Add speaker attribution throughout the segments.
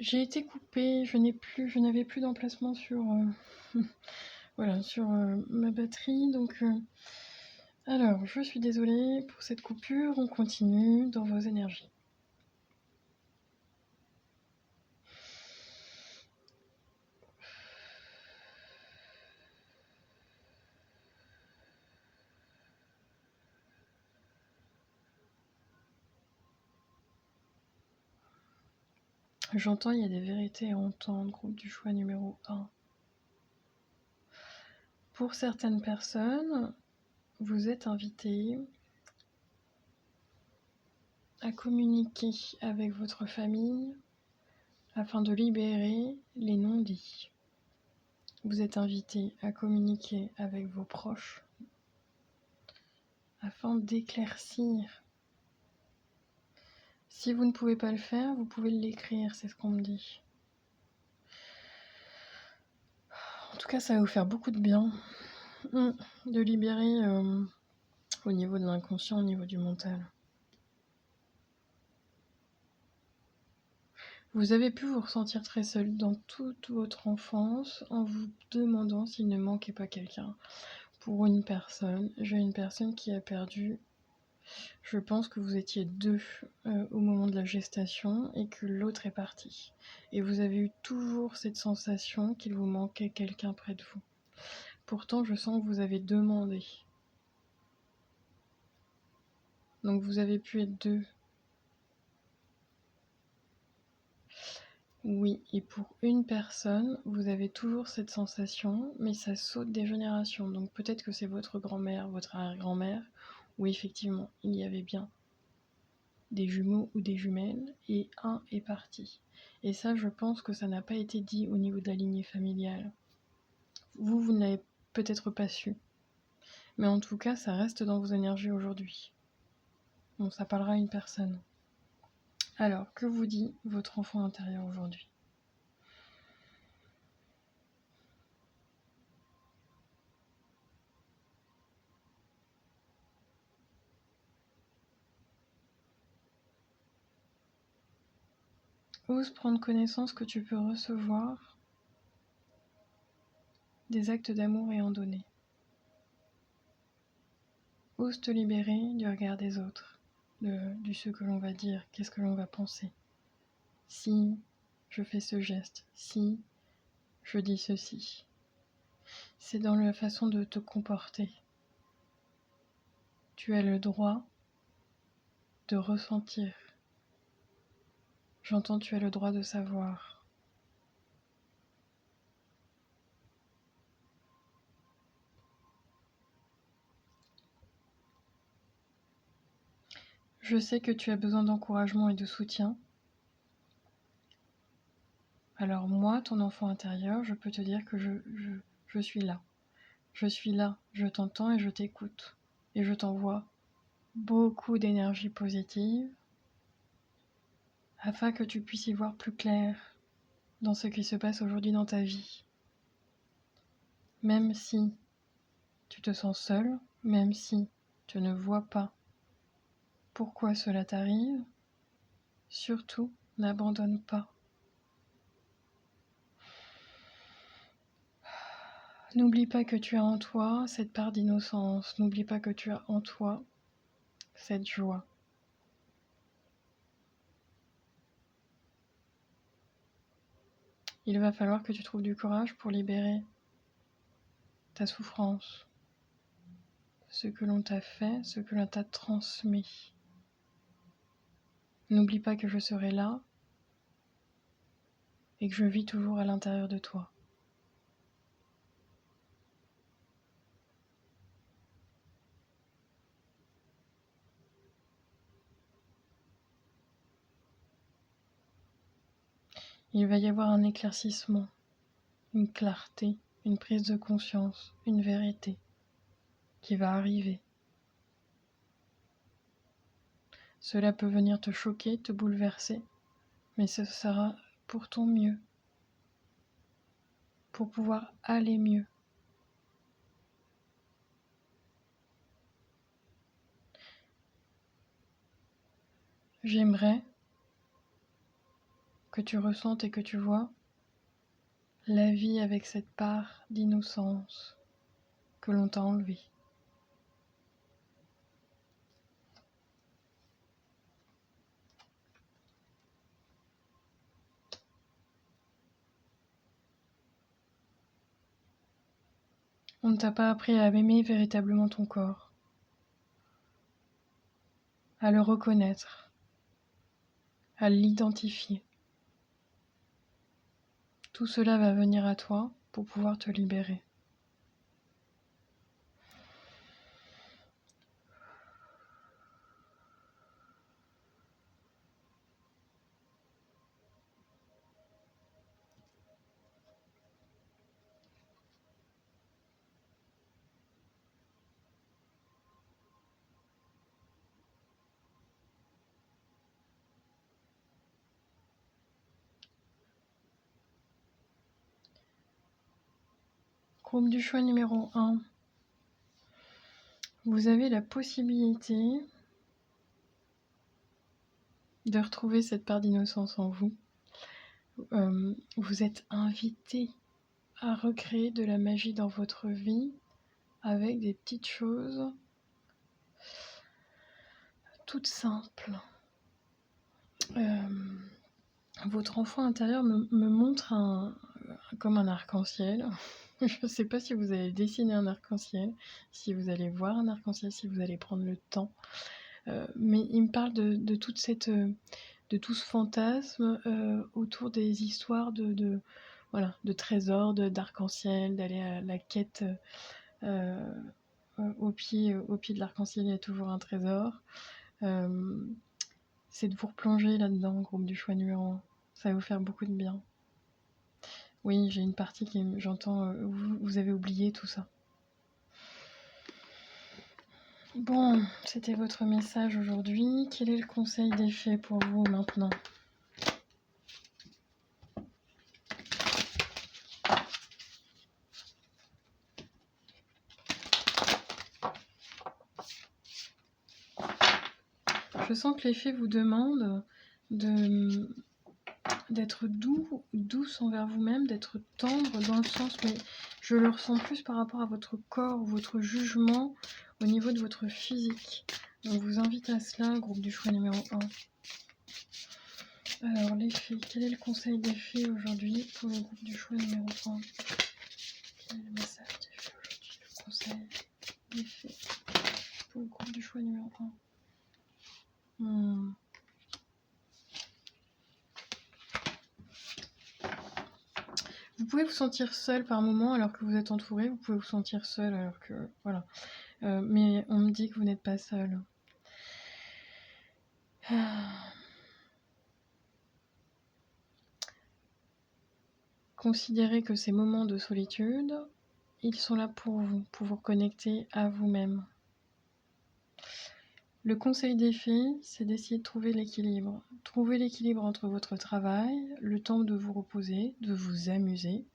Speaker 1: J'ai été coupée, je n'avais plus d'emplacement sur, voilà, sur ma batterie. Donc, alors, je suis désolée pour cette coupure. On continue dans vos énergies. J'entends, il y a des vérités à entendre, groupe du choix numéro 1. Pour certaines personnes, vous êtes invités à communiquer avec votre famille afin de libérer les non-dits. Vous êtes invités à communiquer avec vos proches afin d'éclaircir. Si vous ne pouvez pas le faire, vous pouvez l'écrire, c'est ce qu'on me dit. En tout cas, ça va vous faire beaucoup de bien de libérer au niveau de l'inconscient, au niveau du mental. Vous avez pu vous ressentir très seul dans toute votre enfance en vous demandant s'il ne manquait pas quelqu'un. Pour une personne, j'ai une personne qui a perdu, je pense que vous étiez 2 au moment de la gestation et que l'autre est parti. Et vous avez eu toujours cette sensation qu'il vous manquait quelqu'un près de vous. Pourtant, je sens que vous avez demandé. Donc vous avez pu être 2. Oui, et pour une personne, vous avez toujours cette sensation, mais ça saute des générations. Donc peut-être que c'est votre grand-mère, votre arrière-grand-mère, où effectivement, il y avait bien des jumeaux ou des jumelles, et un est parti. Et ça, je pense que ça n'a pas été dit au niveau de la lignée familiale. Vous ne l'avez peut-être pas su. Mais en tout cas, ça reste dans vos énergies aujourd'hui. Bon, ça parlera à une personne. Alors, que vous dit votre enfant intérieur aujourd'hui ? Ose prendre connaissance que tu peux recevoir des actes d'amour et en donner. Ose te libérer du regard des autres, du ce que l'on va dire, qu'est-ce que l'on va penser. Si je fais ce geste, si je dis ceci. C'est dans la façon de te comporter. Tu as le droit de ressentir. J'entends, tu as le droit de savoir. Je sais que tu as besoin d'encouragement et de soutien. Alors moi, ton enfant intérieur, je peux te dire que je suis là. Je suis là, je t'entends et je t'écoute. Et je t'envoie beaucoup d'énergie positive afin que tu puisses y voir plus clair dans ce qui se passe aujourd'hui dans ta vie. Même si tu te sens seul, même si tu ne vois pas pourquoi cela t'arrive, surtout n'abandonne pas. N'oublie pas que tu as en toi cette part d'innocence, n'oublie pas que tu as en toi cette joie. Il va falloir que tu trouves du courage pour libérer ta souffrance, ce que l'on t'a fait, ce que l'on t'a transmis. N'oublie pas que je serai là et que je vis toujours à l'intérieur de toi. Il va y avoir un éclaircissement, une clarté, une prise de conscience, une vérité qui va arriver. Cela peut venir te choquer, te bouleverser, mais ce sera pour ton mieux, pour pouvoir aller mieux. J'aimerais que tu ressentes et que tu vois la vie avec cette part d'innocence que l'on t'a enlevée. On ne t'a pas appris à aimer véritablement ton corps, à le reconnaître, à l'identifier. Tout cela va venir à toi pour pouvoir te libérer. Groupe du choix numéro 1. Vous avez la possibilité de retrouver cette part d'innocence en vous. Vous êtes invité à recréer de la magie dans votre vie avec des petites choses toutes simples. Votre enfant intérieur me montre comme un arc-en-ciel. Je ne sais pas si vous allez dessiner un arc-en-ciel, si vous allez voir un arc-en-ciel, si vous allez prendre le temps. Mais il me parle de toute cette, de tout ce fantasme autour des histoires de trésors, d'arc-en-ciel, d'aller à la quête au pied de l'arc-en-ciel, il y a toujours un trésor. C'est de vous replonger là-dedans, groupe du choix numéro 1. Ça va vous faire beaucoup de bien. Oui, j'ai une partie qui j'entends, vous avez oublié tout ça. Bon, c'était votre message aujourd'hui. Quel est le conseil des fées pour vous maintenant ? Je sens que les fées vous demandent d'être douce envers vous-même, d'être tendre dans le sens, mais je le ressens plus par rapport à votre corps, votre jugement au niveau de votre physique. On vous invite à cela, groupe du choix numéro 1. Alors les fées, quel est le conseil des fées aujourd'hui pour le groupe du choix numéro 1 ? Quel est le message des fées aujourd'hui ? Le conseil des fées pour le groupe du choix numéro 1. Vous pouvez vous sentir seul par moment alors que vous êtes entouré, vous pouvez vous sentir seul alors que... Voilà. Mais on me dit que vous n'êtes pas seul. Considérez que ces moments de solitude, ils sont là pour vous reconnecter à vous-même. Le conseil des fées, c'est d'essayer de trouver l'équilibre. Trouver l'équilibre entre votre travail, le temps de vous reposer, de vous amuser,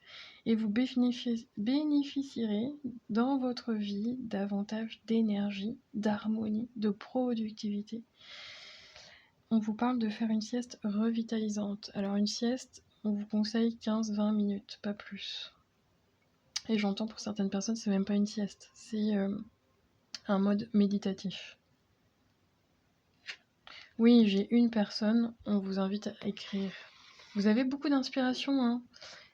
Speaker 1: et vous bénéficierez dans votre vie davantage d'énergie, d'harmonie, de productivité. On vous parle de faire une sieste revitalisante. Alors une sieste, on vous conseille 15-20 minutes, pas plus. Et j'entends pour certaines personnes, c'est même pas une sieste, c'est un mode méditatif. Oui, j'ai une personne, on vous invite à écrire. Vous avez beaucoup d'inspiration, hein,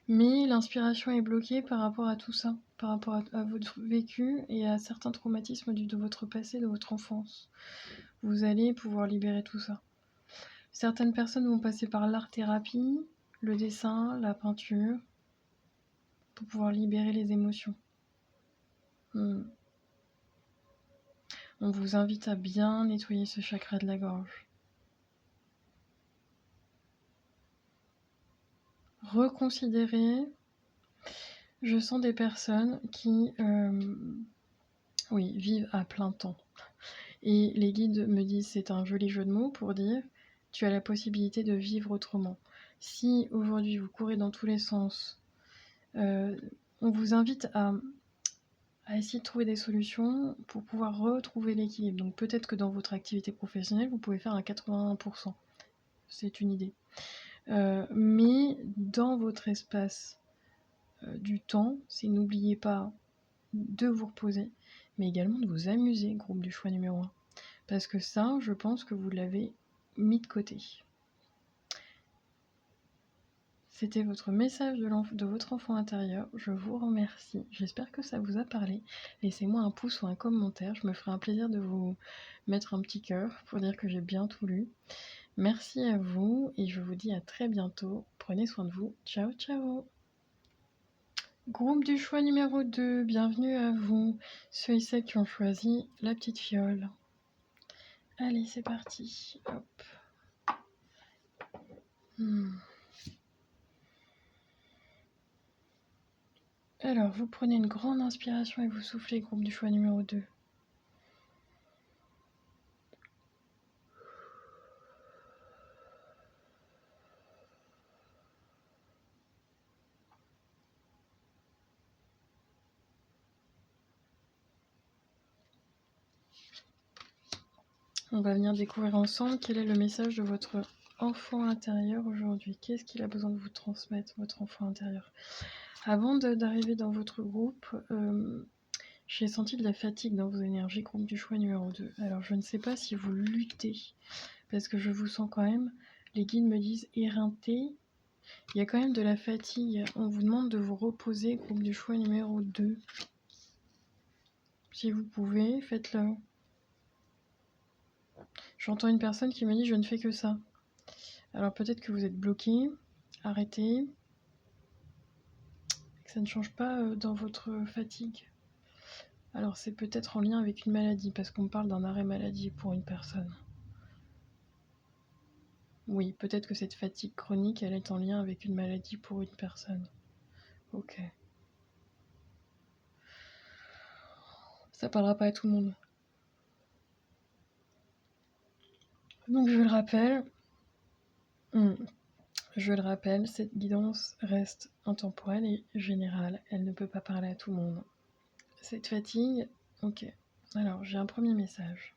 Speaker 1: mais l'inspiration est bloquée par rapport à tout ça, par rapport à votre vécu et à certains traumatismes de votre passé, de votre enfance. Vous allez pouvoir libérer tout ça. Certaines personnes vont passer par l'art-thérapie, le dessin, la peinture, pour pouvoir libérer les émotions. On vous invite à bien nettoyer ce chakra de la gorge. Reconsidérer. Je sens des personnes qui vivent à plein temps. Et les guides me disent, c'est un joli jeu de mots pour dire, tu as la possibilité de vivre autrement. Si aujourd'hui vous courez dans tous les sens, on vous invite à essayer de trouver des solutions pour pouvoir retrouver l'équilibre. Donc peut-être que dans votre activité professionnelle, vous pouvez faire un 81%. C'est une idée. Mais dans votre espace du temps, n'oubliez pas de vous reposer, mais également de vous amuser, groupe du choix numéro 1. Parce que ça, je pense que vous l'avez mis de côté. C'était votre message de votre enfant intérieur. Je vous remercie. J'espère que ça vous a parlé. Laissez-moi un pouce ou un commentaire. Je me ferai un plaisir de vous mettre un petit cœur pour dire que j'ai bien tout lu. Merci à vous et je vous dis à très bientôt. Prenez soin de vous. Ciao, ciao. Groupe du choix numéro 2, bienvenue à vous, ceux et celles qui ont choisi la petite fiole. Allez, c'est parti. Hop. Alors, vous prenez une grande inspiration et vous soufflez, groupe du choix numéro 2. On va venir découvrir ensemble quel est le message de votre enfant intérieur aujourd'hui. Qu'est-ce qu'il a besoin de vous transmettre, votre enfant intérieur? Avant d'arriver dans votre groupe, j'ai senti de la fatigue dans vos énergies, groupe du choix numéro 2. Alors, je ne sais pas si vous luttez, parce que je vous sens quand même, les guides me disent éreinté. Il y a quand même de la fatigue. On vous demande de vous reposer, groupe du choix numéro 2. Si vous pouvez, faites-le. J'entends une personne qui me dit « je ne fais que ça ». Alors peut-être que vous êtes bloqué, arrêtez, que ça ne change pas dans votre fatigue. Alors c'est peut-être en lien avec une maladie, parce qu'on parle d'un arrêt maladie pour une personne. Oui, peut-être que cette fatigue chronique, elle est en lien avec une maladie pour une personne. Ok. Ça parlera pas à tout le monde. Donc je le rappelle, cette guidance reste intemporelle et générale. Elle ne peut pas parler à tout le monde. Cette fatigue, ok. Alors j'ai un premier message.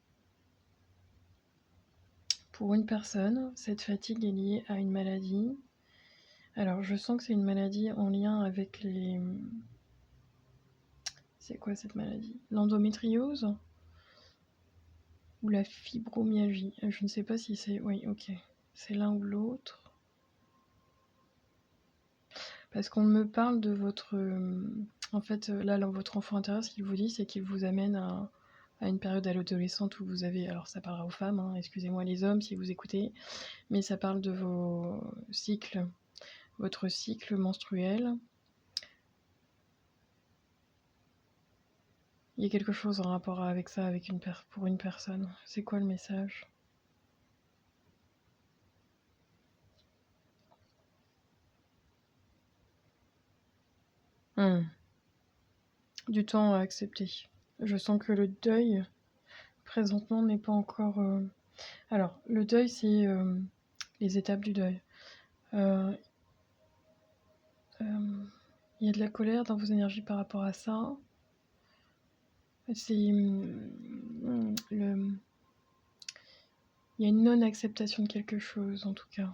Speaker 1: Pour une personne, cette fatigue est liée à une maladie. Alors, je sens que c'est une maladie en lien avec les... C'est quoi cette maladie? L'endométriose? Ou la fibromyalgie? Je ne sais pas si c'est... Oui, ok. C'est l'un ou l'autre. Parce qu'on me parle de votre... En fait, là, votre enfant intérieur, ce qu'il vous dit, c'est qu'il vous amène à une période adolescente où vous avez... Alors, ça parlera aux femmes, hein, excusez-moi les hommes si vous écoutez, mais ça parle de vos cycles, votre cycle menstruel. Il y a quelque chose en rapport avec ça, avec pour une personne. C'est quoi le message? Du temps à accepter. Je sens que le deuil, présentement, n'est pas encore... Alors, le deuil, c'est les étapes du deuil. Il y a de la colère dans vos énergies par rapport à ça. C'est il y a une non-acceptation de quelque chose, en tout cas.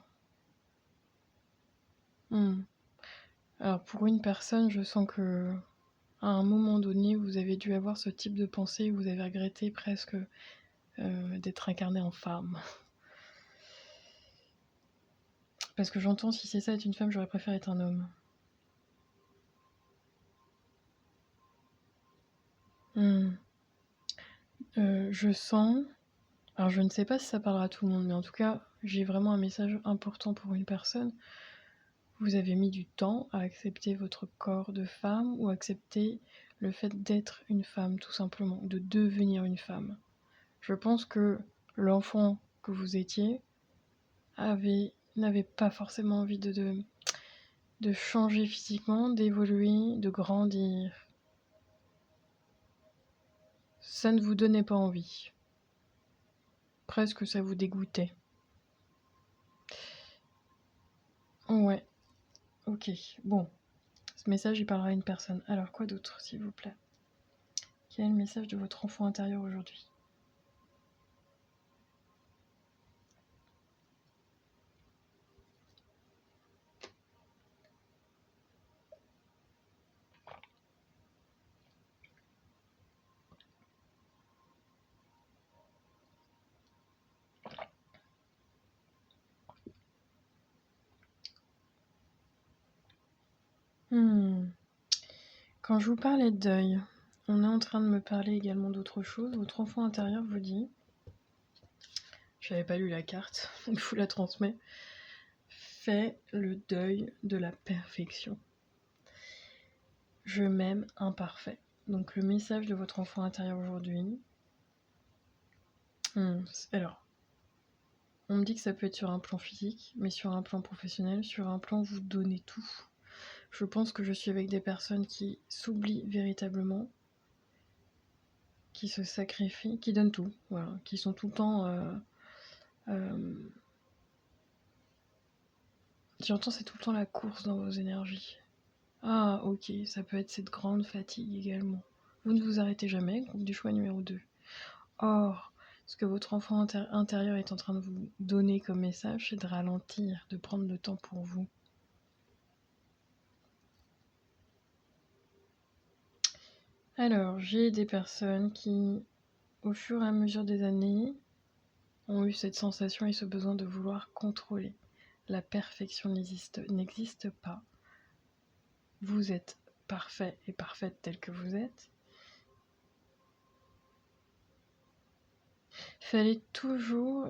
Speaker 1: Alors, pour une personne, je sens que à un moment donné, vous avez dû avoir ce type de pensée, vous avez regretté presque d'être incarné en femme. Parce que j'entends, si c'est ça être une femme, j'aurais préféré être un homme. Je sens... Alors je ne sais pas si ça parlera à tout le monde, mais en tout cas, j'ai vraiment un message important pour une personne. Vous avez mis du temps à accepter votre corps de femme ou accepter le fait d'être une femme, tout simplement, de devenir une femme. Je pense que l'enfant que vous étiez n'avait pas forcément envie de changer physiquement, d'évoluer, de grandir. Ça ne vous donnait pas envie. Presque ça vous dégoûtait. Ouais. Ok. Bon. Ce message, il parlera à une personne. Alors, quoi d'autre, s'il vous plaît? Quel est le message de votre enfant intérieur aujourd'hui? Quand je vous parlais de deuil, on est en train de me parler également d'autre chose. Votre enfant intérieur vous dit, j'avais pas lu la carte, donc je vous la transmets, fais le deuil de la perfection. Je m'aime imparfait. Donc le message de votre enfant intérieur aujourd'hui, alors, on me dit que ça peut être sur un plan physique, mais sur un plan professionnel, sur un plan vous donnez tout. Je pense que je suis avec des personnes qui s'oublient véritablement, qui se sacrifient, qui donnent tout, voilà, qui sont tout le temps... J'entends c'est tout le temps la course dans vos énergies. Ah ok, ça peut être cette grande fatigue également. Vous ne vous arrêtez jamais, groupe du choix numéro 2. Or, ce que votre enfant intérieur est en train de vous donner comme message, c'est de ralentir, de prendre le temps pour vous. Alors, j'ai des personnes qui, au fur et à mesure des années, ont eu cette sensation et ce besoin de vouloir contrôler. La perfection n'existe pas. Vous êtes parfait et parfaite tel que vous êtes. Fallait toujours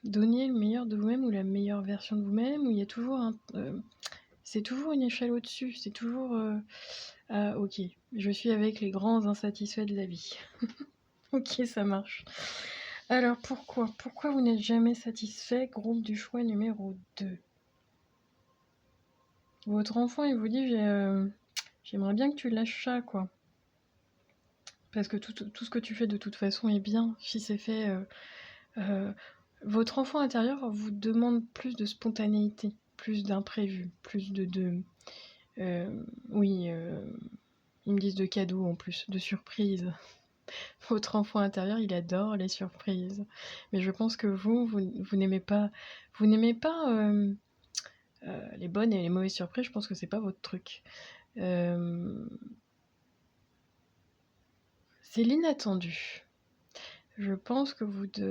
Speaker 1: donner le meilleur de vous-même ou la meilleure version de vous-même, où il y a toujours c'est toujours une échelle au-dessus, c'est toujours ok, je suis avec les grands insatisfaits de la vie. Ok, ça marche. Alors pourquoi vous n'êtes jamais satisfait, groupe du choix numéro 2? Votre enfant il vous dit j'aimerais bien que tu lâches ça quoi. Parce que tout ce que tu fais de toute façon est bien. Si c'est fait votre enfant intérieur vous demande plus de spontanéité, plus d'imprévu, plus oui, ils me disent de cadeaux en plus, de surprises. Votre enfant intérieur, il adore les surprises. Mais je pense que vous n'aimez pas les bonnes et les mauvaises surprises. Je pense que c'est pas votre truc. C'est l'inattendu. Je pense que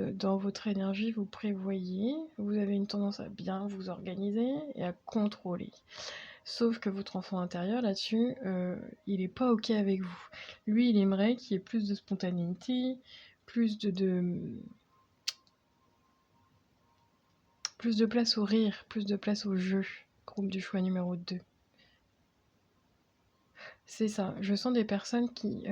Speaker 1: dans votre énergie, vous prévoyez, vous avez une tendance à bien vous organiser et à contrôler. Sauf que votre enfant intérieur, là-dessus, il est pas ok avec vous. Lui, il aimerait qu'il y ait plus de spontanéité, plus de place au rire, plus de place au jeu. Groupe du choix numéro 2. C'est ça. Je sens des personnes qui...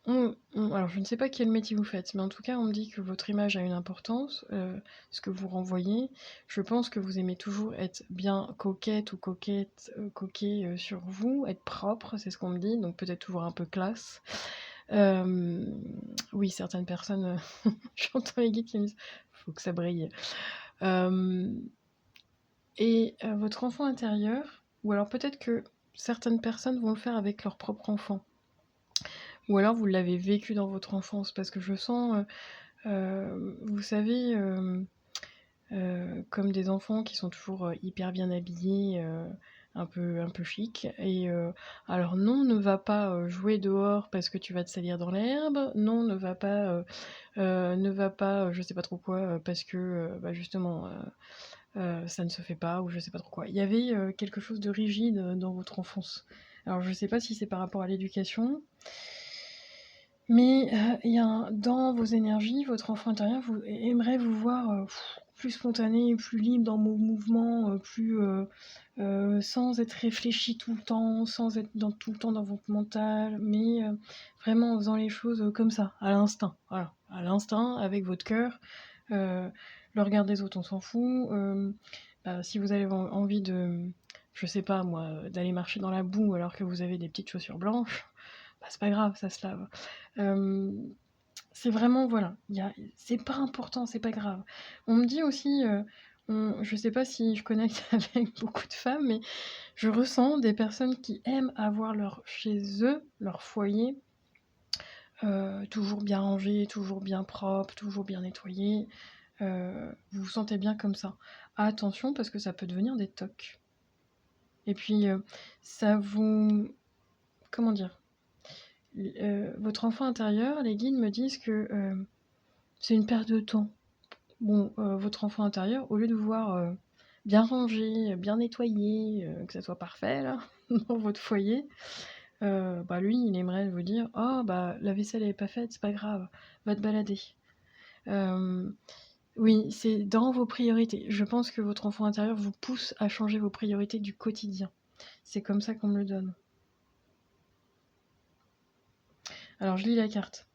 Speaker 1: alors, je ne sais pas quel métier vous faites, mais en tout cas, on me dit que votre image a une importance, ce que vous renvoyez. Je pense que vous aimez toujours être bien coquette ou coquet sur vous, être propre, c'est ce qu'on me dit, donc peut-être toujours un peu classe. Oui, certaines personnes, j'entends les guides qui me disent « faut que ça brille ». Et votre enfant intérieur, ou alors peut-être que certaines personnes vont le faire avec leur propre enfant. Ou alors vous l'avez vécu dans votre enfance, parce que je sens, vous savez, comme des enfants qui sont toujours hyper bien habillés, un peu chic. Et alors non, ne va pas jouer dehors parce que tu vas te salir dans l'herbe. Non, ne va pas, je sais pas trop quoi, parce que justement, ça ne se fait pas, ou je sais pas trop quoi. Il y avait quelque chose de rigide dans votre enfance. Alors je sais pas si c'est par rapport à l'éducation, mais il y a dans vos énergies, votre enfant intérieur aimerait vous voir plus spontané, plus libre dans vos mouvements, sans être réfléchi tout le temps, sans être tout le temps dans votre mental, mais vraiment en faisant les choses comme ça, à l'instinct. Voilà, à l'instinct, avec votre cœur. Le regard des autres, on s'en fout. Si vous avez envie de, je sais pas moi, d'aller marcher dans la boue alors que vous avez des petites chaussures blanches, c'est pas grave, ça se lave. C'est vraiment, voilà, c'est pas important, c'est pas grave. On me dit aussi, je sais pas si je connecte avec beaucoup de femmes, mais je ressens des personnes qui aiment avoir chez eux, leur foyer, toujours bien rangé, toujours bien propre, toujours bien nettoyé. Vous vous sentez bien comme ça. Attention, parce que ça peut devenir des tocs. Et puis, ça vous... Comment dire ? Votre enfant intérieur, les guides me disent que c'est une perte de temps. Bon, votre enfant intérieur, au lieu de vous voir bien rangé, bien nettoyé, que ça soit parfait, là, dans votre foyer, bah, lui, il aimerait vous dire: «Oh bah, la vaisselle elle est pas faite, c'est pas grave, va te balader». Hem, oui, c'est dans vos priorités. Je pense que votre enfant intérieur vous pousse à changer vos priorités du quotidien. C'est comme ça qu'on me le donne. Alors je lis la carte.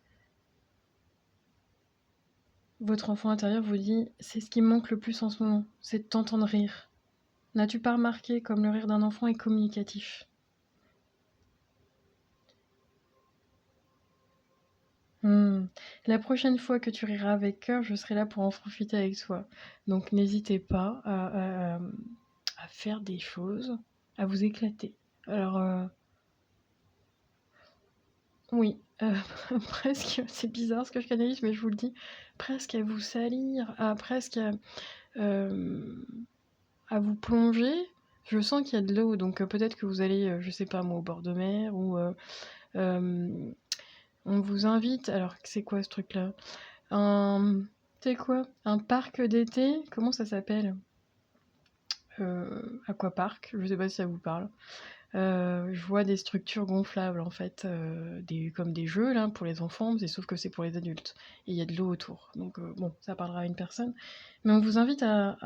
Speaker 1: Votre enfant intérieur vous dit: «C'est ce qui me manque le plus en ce moment, c'est de t'entendre rire. N'as-tu pas remarqué comme le rire d'un enfant est communicatif?» Mmh. La prochaine fois que tu riras avec cœur, je serai là pour en profiter avec toi. Donc n'hésitez pas à faire des choses, à vous éclater. Alors, oui, presque, c'est bizarre ce que je canalise, mais je vous le dis, presque à vous salir, presque à vous plonger. Je sens qu'il y a de l'eau, donc peut-être que vous allez, je sais pas moi, au bord de mer ou on vous invite. Alors, c'est quoi ce truc-là? C'est quoi? Un parc d'été? Comment ça s'appelle? Aquapark, je sais pas si ça vous parle. Je vois des structures gonflables en fait, comme des jeux là pour les enfants, mais sauf que c'est pour les adultes. Et il y a de l'eau autour. Donc bon, ça parlera à une personne. Mais on vous invite à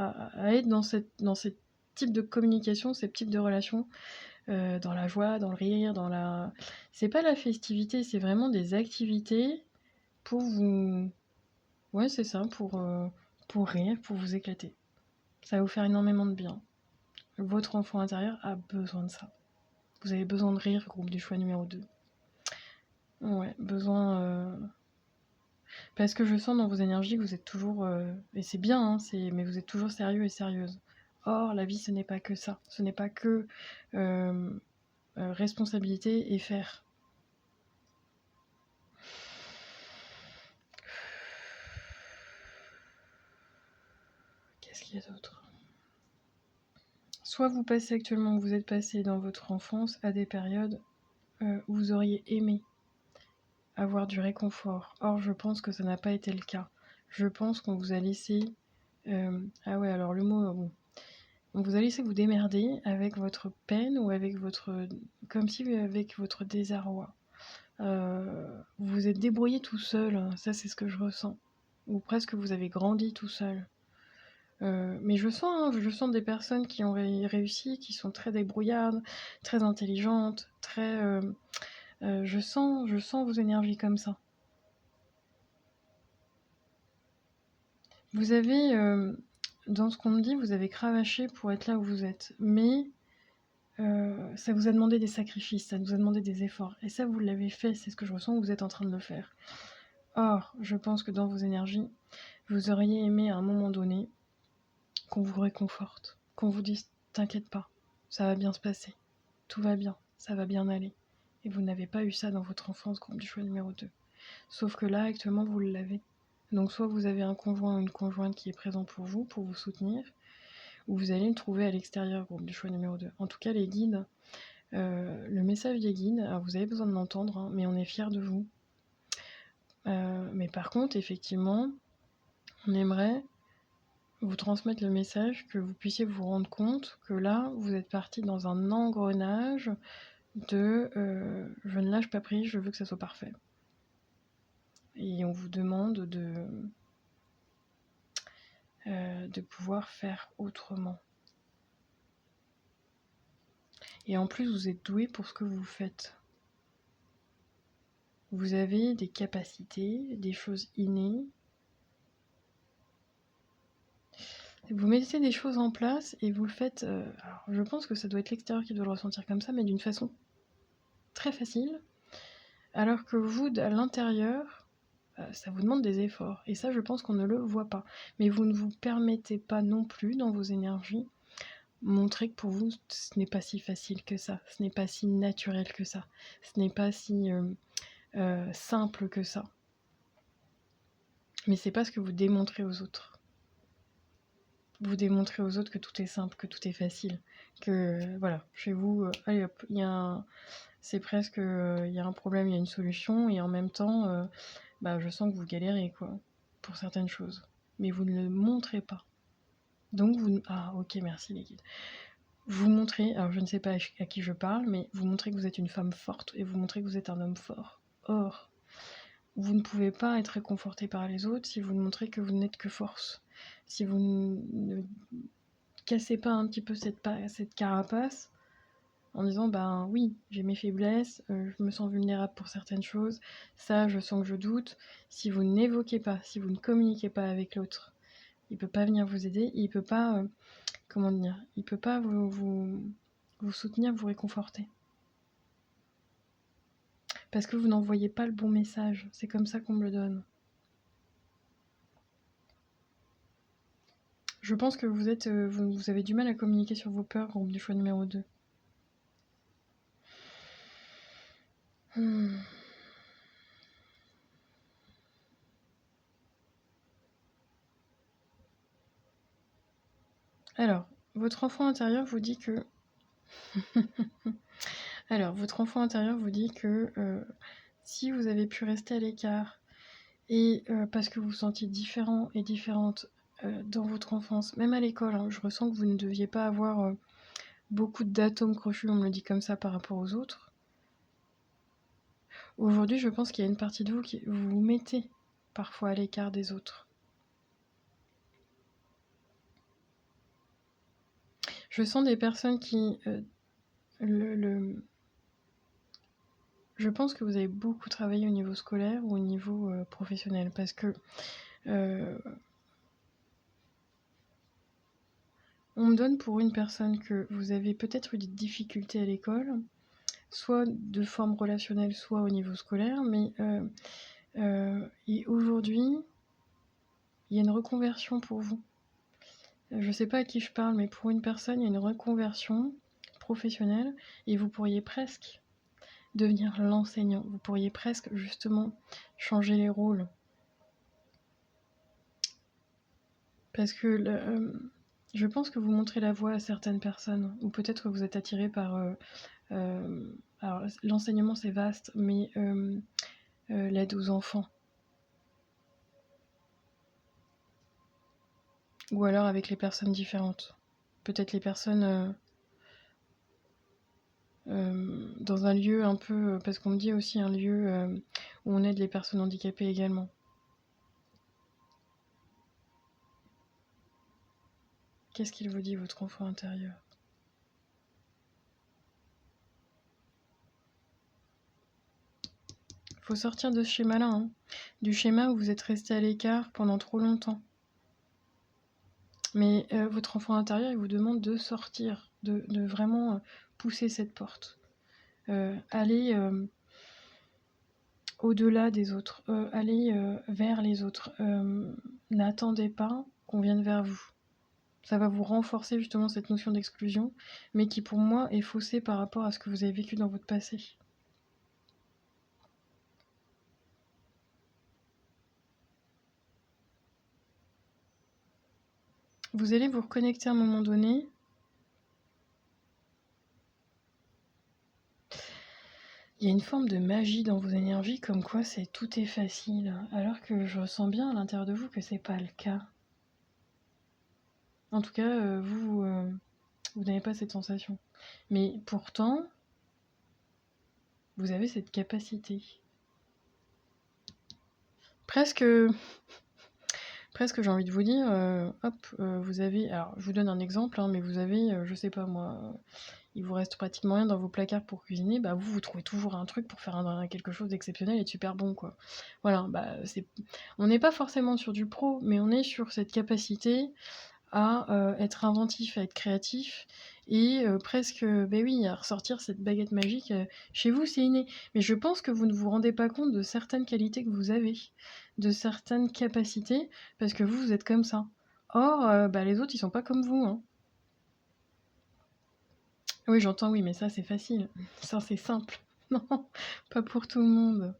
Speaker 1: être dans ce type de communication, ces types de relations, dans la joie, dans le rire, c'est pas la festivité, c'est vraiment des activités pour vous. Ouais, c'est ça, pour rire, pour vous éclater. Ça va vous faire énormément de bien. Votre enfant intérieur a besoin de ça. Vous avez besoin de rire, groupe du choix numéro 2. Ouais, besoin. Parce que je sens dans vos énergies que vous êtes toujours. Et c'est bien, hein, mais vous êtes toujours sérieux et sérieuse. Or, la vie, ce n'est pas que ça. Ce n'est pas que responsabilité et faire. Qu'est-ce qu'il y a d'autre? Soit vous passez actuellement, vous êtes passé dans votre enfance à des périodes où vous auriez aimé avoir du réconfort. Or, je pense que ça n'a pas été le cas. Je pense qu'on vous a laissé. Ah ouais, alors le mot, bon. On vous a laissé vous démerder avec votre peine ou avec votre. Comme si avec votre désarroi. Vous vous êtes débrouillé tout seul, hein, ça c'est ce que je ressens. Ou presque vous avez grandi tout seul. Mais je sens des personnes qui ont réussi, qui sont très débrouillardes, très intelligentes, très. Je sens vos énergies comme ça. Vous avez, dans ce qu'on me dit, vous avez cravaché pour être là où vous êtes. Mais ça vous a demandé des sacrifices, ça vous a demandé des efforts. Et ça, vous l'avez fait, c'est ce que je ressens, vous êtes en train de le faire. Or, je pense que dans vos énergies, vous auriez aimé à un moment donné qu'on vous réconforte, qu'on vous dise t'inquiète pas, ça va bien se passer, tout va bien, ça va bien aller. Et vous n'avez pas eu ça dans votre enfance, groupe du choix numéro 2. Sauf que là, actuellement, vous l'avez. Donc soit vous avez un conjoint ou une conjointe qui est présent pour vous soutenir, ou vous allez le trouver à l'extérieur, groupe du choix numéro 2. En tout cas, les guides, le message des guides, alors vous avez besoin de l'entendre, hein, mais on est fiers de vous. Mais par contre, effectivement, on aimerait vous transmettre le message que vous puissiez vous rendre compte que là, vous êtes parti dans un engrenage de je ne lâche pas prise, je veux que ça soit parfait. Et on vous demande de pouvoir faire autrement. Et en plus, vous êtes doué pour ce que vous faites. Vous avez des capacités, des choses innées. Vous mettez des choses en place et vous le faites. Alors, je pense que ça doit être l'extérieur qui doit le ressentir comme ça, mais d'une façon très facile. Alors que vous, à l'intérieur, ça vous demande des efforts. Et ça, je pense qu'on ne le voit pas. Mais vous ne vous permettez pas non plus, dans vos énergies, montrer que pour vous, ce n'est pas si facile que ça. Ce n'est pas si naturel que ça. Ce n'est pas si simple que ça. Mais c'est pas ce que vous démontrez aux autres. Vous démontrez aux autres que tout est simple, que tout est facile. Que, voilà, chez vous, allez hop, c'est presque, il y a un problème, il y a une solution. Et en même temps, je sens que vous galérez, quoi, pour certaines choses. Mais vous ne le montrez pas. Donc ah ok, merci les guides. vous montrez, alors je ne sais pas à qui je parle, mais vous montrez que vous êtes une femme forte et vous montrez que vous êtes un homme fort. Or, vous ne pouvez pas être réconforté par les autres si vous ne montrez que vous n'êtes que force. Si vous ne cassez pas un petit peu cette carapace en disant ben oui, j'ai mes faiblesses, je me sens vulnérable pour certaines choses, ça je sens que je doute. Si vous n'évoquez pas, si vous ne communiquez pas avec l'autre, il peut pas venir vous aider, il peut pas comment dire, il peut pas vous soutenir, vous réconforter. Parce que vous n'envoyez pas le bon message, c'est comme ça qu'on me le donne. Je pense que vous avez du mal à communiquer sur vos peurs, groupe du choix numéro 2. Alors, votre enfant intérieur vous dit que... Alors, votre enfant intérieur vous dit que si vous avez pu rester à l'écart et parce que vous vous sentiez différent et différente dans votre enfance, même à l'école, hein, je ressens que vous ne deviez pas avoir beaucoup d'atomes crochus, on me le dit comme ça, par rapport aux autres. Aujourd'hui, je pense qu'il y a une partie de vous qui vous vous mettez parfois à l'écart des autres. Je sens des personnes qui... Je pense que vous avez beaucoup travaillé au niveau scolaire ou au niveau professionnel, parce que on me donne pour une personne que vous avez peut-être eu des difficultés à l'école, soit de forme relationnelle, soit au niveau scolaire, mais et aujourd'hui, il y a une reconversion pour vous. Je ne sais pas à qui je parle, mais pour une personne, il y a une reconversion professionnelle et vous pourriez presque devenir l'enseignant. Vous pourriez presque justement changer les rôles. Parce que je pense que vous montrez la voie à certaines personnes, ou peut-être que vous êtes attiré par... alors l'enseignement c'est vaste, mais l'aide aux enfants. Ou alors avec les personnes différentes. Peut-être les personnes dans un lieu un peu... Parce qu'on me dit aussi un lieu où on aide les personnes handicapées également. Qu'est-ce qu'il vous dit, votre enfant intérieur ? Faut sortir de ce schéma-là, hein. Du schéma où vous êtes resté à l'écart pendant trop longtemps. Mais votre enfant intérieur, il vous demande de sortir, de vraiment pousser cette porte. Aller au-delà des autres, aller vers les autres. N'attendez pas qu'on vienne vers vous. Ça va vous renforcer justement cette notion d'exclusion, mais qui pour moi est faussée par rapport à ce que vous avez vécu dans votre passé. Vous allez vous reconnecter à un moment donné. Il y a une forme de magie dans vos énergies, comme quoi tout est facile, alors que je ressens bien à l'intérieur de vous que c'est pas le cas. En tout cas, vous n'avez pas cette sensation. Mais pourtant, vous avez cette capacité. Presque j'ai envie de vous dire, vous avez... Alors, je vous donne un exemple, hein, mais vous avez, je sais pas moi, il vous reste pratiquement rien dans vos placards pour cuisiner, bah vous trouvez toujours un truc pour faire quelque chose d'exceptionnel et de super bon, quoi. Voilà, on n'est pas forcément sur du pro, mais on est sur cette capacité à être inventif, à être créatif et presque, oui, à ressortir cette baguette magique. Chez vous, c'est inné. Mais je pense que vous ne vous rendez pas compte de certaines qualités que vous avez, de certaines capacités, parce que vous êtes comme ça. Or, les autres, ils sont pas comme vous, hein. Oui, j'entends, oui, mais ça, c'est facile. Ça, c'est simple. Non, pas pour tout le monde.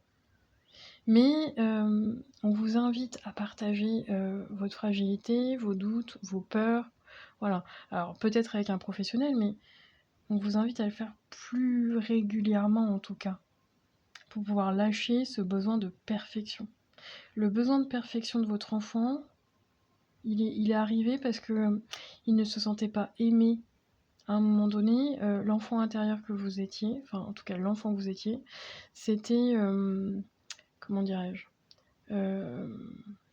Speaker 1: Mais on vous invite à partager votre fragilité, vos doutes, vos peurs. Voilà. Alors, peut-être avec un professionnel, mais on vous invite à le faire plus régulièrement, en tout cas, pour pouvoir lâcher ce besoin de perfection. Le besoin de perfection de votre enfant, il est arrivé parce que il ne se sentait pas aimé à un moment donné, l'enfant intérieur que vous étiez, enfin en tout cas l'enfant que vous étiez, c'était, comment dirais-je?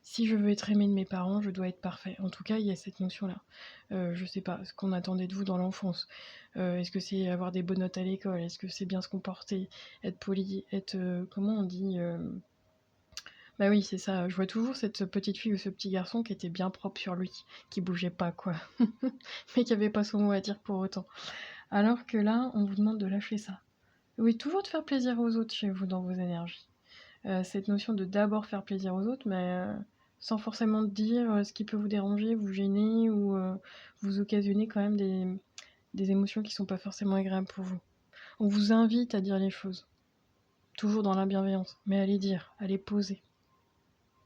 Speaker 1: Si je veux être aimé de mes parents, je dois être parfait. En tout cas, il y a cette notion-là. Je sais pas, ce qu'on attendait de vous dans l'enfance. Est-ce que c'est avoir des bonnes notes à l'école? Est-ce que c'est bien se comporter? Être poli? Être, comment on dit? Bah oui, c'est ça. Je vois toujours cette petite fille ou ce petit garçon qui était bien propre sur lui, qui bougeait pas, quoi. Mais qui avait pas son mot à dire pour autant. Alors que là, on vous demande de lâcher ça. Oui, toujours de faire plaisir aux autres chez vous dans vos énergies. Cette notion de d'abord faire plaisir aux autres, mais sans forcément dire ce qui peut vous déranger, vous gêner ou vous occasionner quand même des émotions qui sont pas forcément agréables pour vous. On vous invite à dire les choses, toujours dans la bienveillance, mais à les dire, à les poser.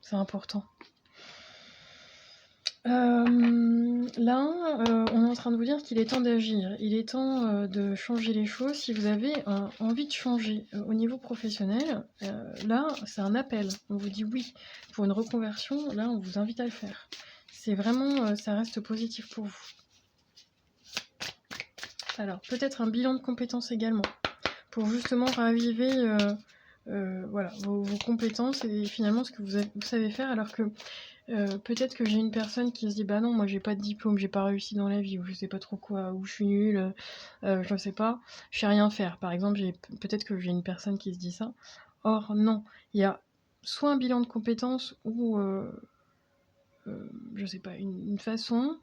Speaker 1: C'est important. Là, on est en train de vous dire qu'il est temps d'agir. Il est temps de changer les choses. Si vous avez envie de changer au niveau professionnel, là, c'est un appel. On vous dit oui. Pour une reconversion, là, on vous invite à le faire. C'est vraiment, ça reste positif pour vous. Alors, peut-être un bilan de compétences également, pour justement raviver voilà, vos compétences et finalement ce que vous savez faire, alors que peut-être que j'ai une personne qui se dit bah non, moi j'ai pas de diplôme, j'ai pas réussi dans la vie, ou je sais pas trop quoi, ou je suis nulle, je sais pas, je sais rien faire. Par exemple, peut-être que j'ai une personne qui se dit ça. Or non, il y a soit un bilan de compétences ou je sais pas, une façon,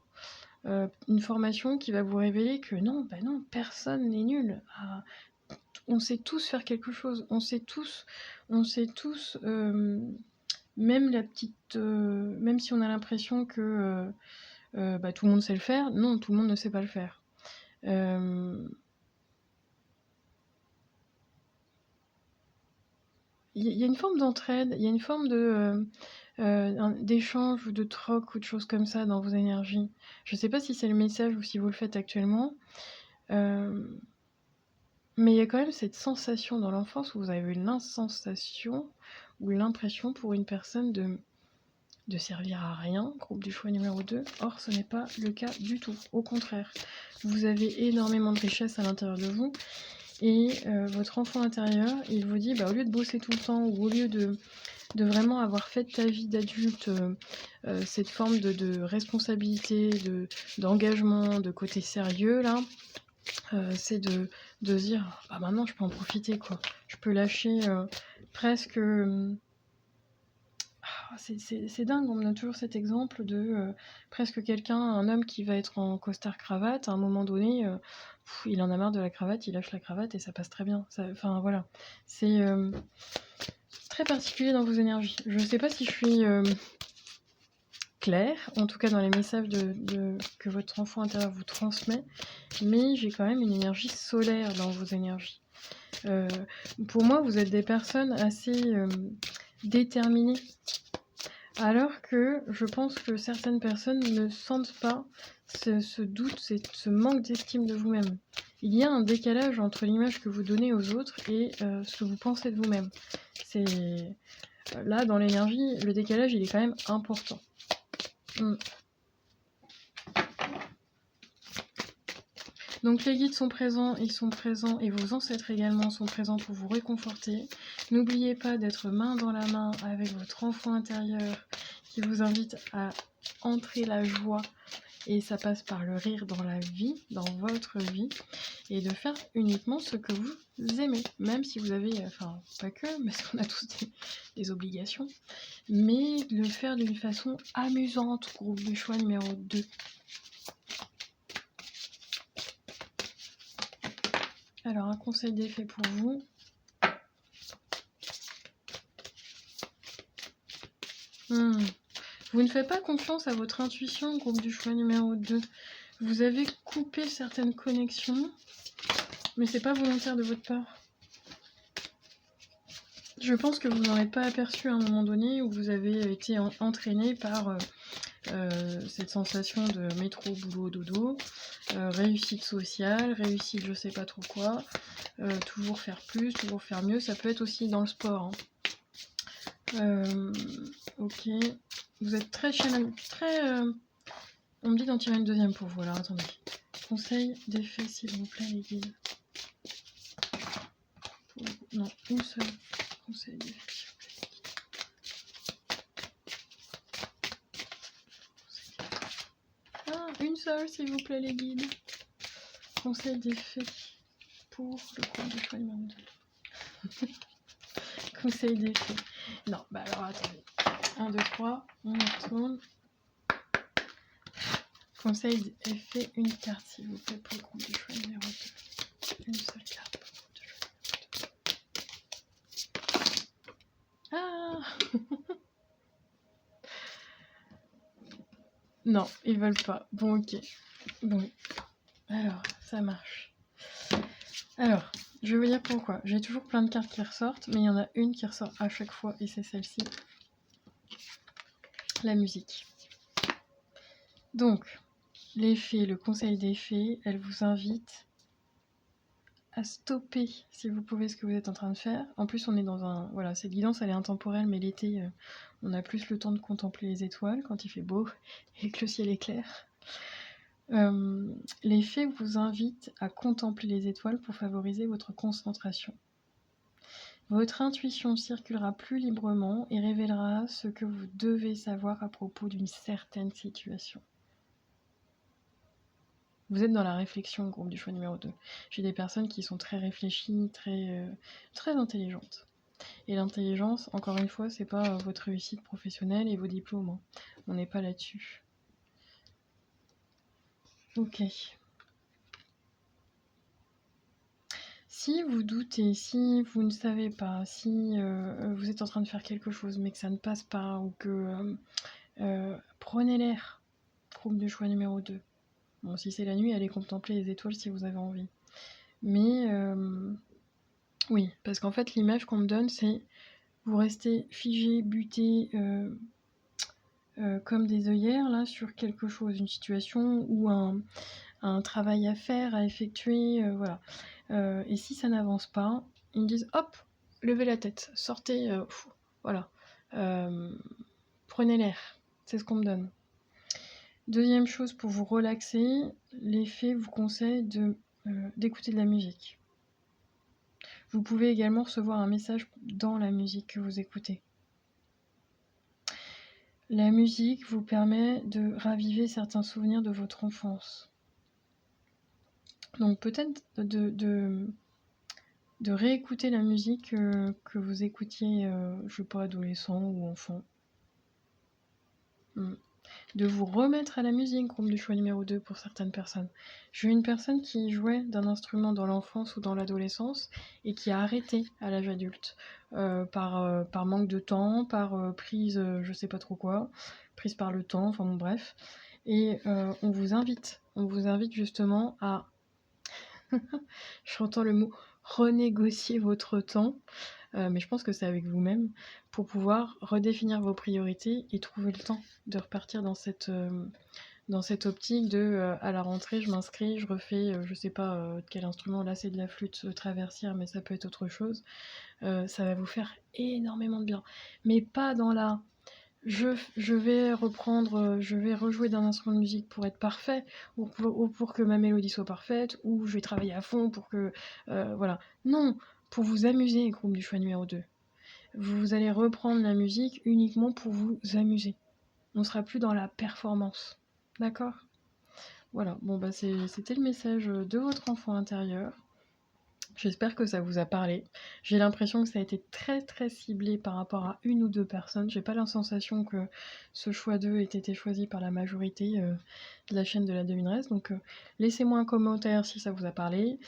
Speaker 1: une formation qui va vous révéler que non, bah non, personne n'est nul. Ah, on sait tous faire quelque chose, on sait tous, même la petite, même si on a l'impression que bah, tout le monde sait le faire, non, tout le monde ne sait pas le faire. Il y a une forme d'entraide, il y a une forme d'échange ou de troc ou de choses comme ça dans vos énergies. Je sais pas si c'est le message ou si vous le faites actuellement, mais il y a quand même cette sensation dans l'enfance où vous avez eu l'insensation ou l'impression pour une personne de servir à rien, groupe du choix numéro 2. Or, ce n'est pas le cas du tout. Au contraire, vous avez énormément de richesse à l'intérieur de vous et votre enfant intérieur, il vous dit, bah, au lieu de bosser tout le temps ou au lieu de vraiment avoir fait de ta vie d'adulte cette forme de responsabilité, d'engagement, de côté sérieux, là, c'est de se dire, bah maintenant je peux en profiter, quoi. Je peux lâcher presque... c'est dingue, on me donne toujours cet exemple de presque quelqu'un, un homme qui va être en costard-cravate, à un moment donné, il en a marre de la cravate, il lâche la cravate et ça passe très bien. Enfin voilà, c'est très particulier dans vos énergies. Je ne sais pas si je suis claire, en tout cas dans les messages que votre enfant intérieur vous transmet, mais j'ai quand même une énergie solaire dans vos énergies. Pour moi, vous êtes des personnes assez déterminées. Alors que je pense que certaines personnes ne sentent pas ce doute, ce manque d'estime de vous-même. Il y a un décalage entre l'image que vous donnez aux autres et ce que vous pensez de vous-même. C'est là, dans l'énergie, le décalage, il est quand même important. Donc les guides sont présents, ils sont présents, et vos ancêtres également sont présents pour vous réconforter. N'oubliez pas d'être main dans la main avec votre enfant intérieur qui vous invite à entrer la joie, et ça passe par le rire dans la vie, dans votre vie, et de faire uniquement ce que vous aimez, même si vous avez, enfin pas que, parce qu'on a tous des obligations, mais de le faire d'une façon amusante, groupe de choix numéro 2. Alors, un conseil d'effet pour vous. Vous ne faites pas confiance à votre intuition, groupe du choix numéro 2. Vous avez coupé certaines connexions, mais c'est pas volontaire de votre part. Je pense que vous n'en êtes pas aperçu à un moment donné où vous avez été entraîné par cette sensation de métro, boulot, dodo, réussite sociale, réussite je sais pas trop quoi, toujours faire plus, toujours faire mieux. Ça peut être aussi dans le sport. Ok. Vous êtes très... On me dit d'en tirer une deuxième pour vous, alors attendez. Conseil d'effet, s'il vous plaît, les guides. Non, une seule. Conseil d'effet, s'il vous plaît. Ah, une seule, s'il vous plaît, les guides. Conseil d'effet pour le compte de choix numéro 2. Conseil d'effet. Non, bah alors attendez. 1, 2, 3, on y retourne. Conseil d'effet, une carte, s'il vous plaît, pour le compte de choix numéro 2. Une seule carte pour le compte de choix numéro 2. Ah non, ils veulent pas. Bon, ok. Bon, alors, ça marche. Alors, je vais vous dire pourquoi. J'ai toujours plein de cartes qui ressortent, mais il y en a une qui ressort à chaque fois, et c'est celle-ci. La musique. Donc, l'effet, le conseil d'effet, elle vous invite à stopper, si vous pouvez, ce que vous êtes en train de faire. En plus, on est dans un... Voilà, cette guidance, elle est intemporelle, mais l'été, on a plus le temps de contempler les étoiles quand il fait beau et que le ciel est clair. L'effet vous invite à contempler les étoiles pour favoriser votre concentration. Votre intuition circulera plus librement et révélera ce que vous devez savoir à propos d'une certaine situation. Vous êtes dans la réflexion, groupe du choix numéro 2. J'ai des personnes qui sont très réfléchies, très intelligentes. Et l'intelligence, encore une fois, c'est pas votre réussite professionnelle et vos diplômes. Hein. On n'est pas là-dessus. Ok. Si vous doutez, si vous ne savez pas, si vous êtes en train de faire quelque chose mais que ça ne passe pas ou que prenez l'air, groupe du choix numéro 2. Bon, si c'est la nuit, allez contempler les étoiles si vous avez envie. Mais oui, parce qu'en fait l'image qu'on me donne c'est vous restez figé, buté comme des œillères là sur quelque chose, une situation ou un travail à faire, à effectuer, voilà. Et si ça n'avance pas, ils me disent hop, levez la tête, sortez, voilà. Prenez l'air, c'est ce qu'on me donne. Deuxième chose, pour vous relaxer, l'effet vous conseille d'écouter de la musique. Vous pouvez également recevoir un message dans la musique que vous écoutez. La musique vous permet de raviver certains souvenirs de votre enfance. Donc peut-être de réécouter la musique que vous écoutiez, je sais pas, adolescent ou enfant. De vous remettre à la musique, groupe du choix numéro 2 pour certaines personnes. J'ai eu une personne qui jouait d'un instrument dans l'enfance ou dans l'adolescence et qui a arrêté à l'âge adulte par manque de temps, par prise, je sais pas trop quoi, prise par le temps, enfin bon bref. Et on vous invite justement à, j'entends le mot, renégocier votre temps. Mais je pense que c'est avec vous-même pour pouvoir redéfinir vos priorités et trouver le temps de repartir dans cette optique de à la rentrée je m'inscris, je refais je sais pas de quel instrument, là c'est de la flûte traversière mais ça peut être autre chose. Ça va vous faire énormément de bien. Mais pas dans la je vais reprendre, je vais rejouer d'un instrument de musique pour être parfait, ou pour que ma mélodie soit parfaite, ou je vais travailler à fond pour que... voilà. Non, pour vous amuser, groupe du choix numéro 2. Vous allez reprendre la musique uniquement pour vous amuser. On sera plus dans la performance. D'accord ? Voilà, bon bah c'était le message de votre enfant intérieur. J'espère que ça vous a parlé. J'ai l'impression que ça a été très très ciblé par rapport à une ou deux personnes. J'ai pas la sensation que ce choix 2 ait été choisi par la majorité de la chaîne de la devineresse. Donc laissez-moi un commentaire si ça vous a parlé.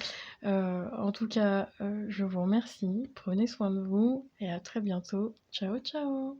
Speaker 1: En tout cas, je vous remercie. Prenez soin de vous et à très bientôt. Ciao ciao.